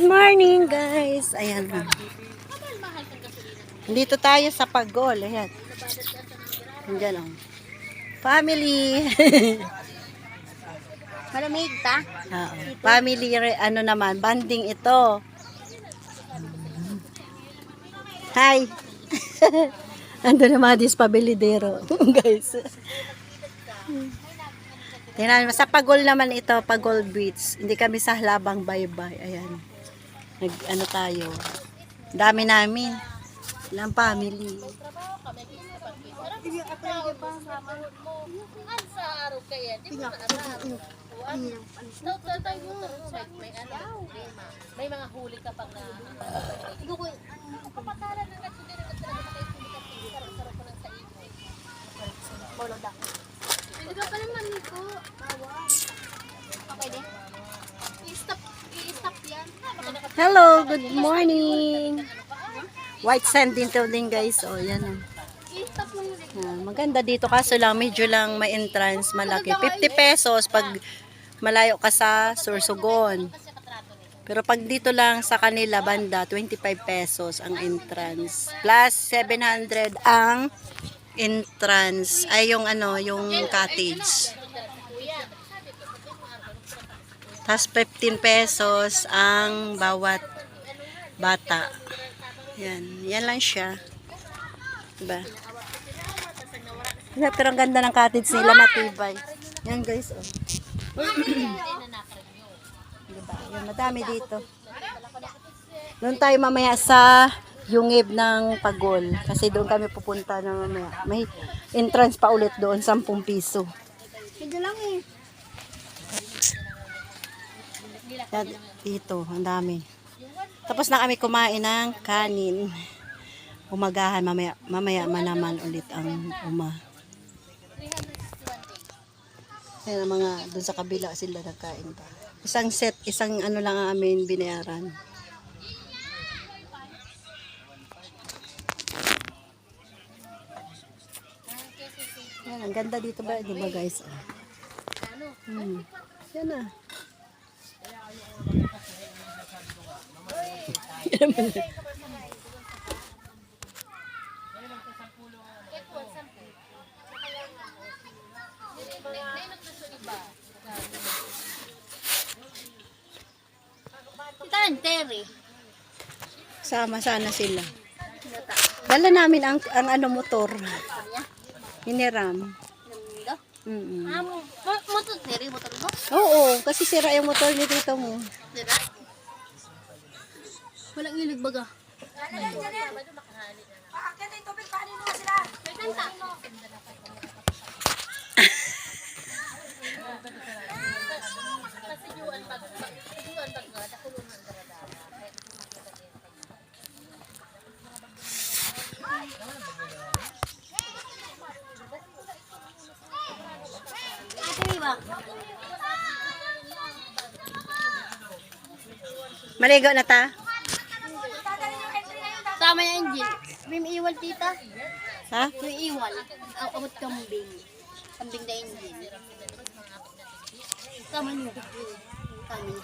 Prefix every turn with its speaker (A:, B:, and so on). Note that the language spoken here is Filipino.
A: Good morning guys. Ayan na. Dito tayo sa Pagol. Ayan. Diyan lang. Family.
B: Malamig ta?
A: Family ano naman, banding ito. Hi. Ando na mga dispabilidero guys. Tingnan mo, sa Pagol naman ito, Pagol Beach. Hindi kami sa Halabang Baybay. Ayan. Ano tayo. Dami namin. Ilang family.
B: May mga huli ka pang na kapatalan na hindi ba pala mami ko? Okay din. I-stop yan.
A: Hello, good morning. White sand din to din guys. Oh, yan oh.
B: I-stop mo yun.
A: Maganda dito kaso lang medyo lang may entrance malaki. 50 pesos pag malayo ka sa Sorsogon. Pero pag dito lang sa kanila banda 25 pesos ang entrance. Plus 700 ang entrance ay yung ano, yung cottage. Tas 15 pesos ang bawat bata. Yan lang siya. Diba? Pero ang ganda ng cottage nila, matibay. Yan guys, oh. Diba? Yan, madami dito. Doon tayo mamaya sa Yungib ng Pagol. Kasi doon kami pupunta na mamaya. May entrance pa ulit doon, 10 piso.
B: Medyo lang eh.
A: Yan, dito, ang dami. Tapos na kami kumain ng kanin. Umagahan, mamaya naman ulit ang uma. Kaya mga doon sa kabila sila nagkain pa. Isang set, isang ano lang ang amin binayaran. Yan, ang ganda dito ba? Di ba guys? Yan na.
B: Terry.
A: Sama sana sila. Dala namin ang ano motor. Hiniram.
B: Motor Terry, motor mo?
A: Oo, kasi sira yung motor ni tito mo.
B: Sira? Walang ilig baga.
A: Maligo na ta?
B: Tama yung engine. May iwal tita.
A: Ha?
B: May iwal. Ang abot kambing. Kambing na engine. Tama nyo. Tama nyo.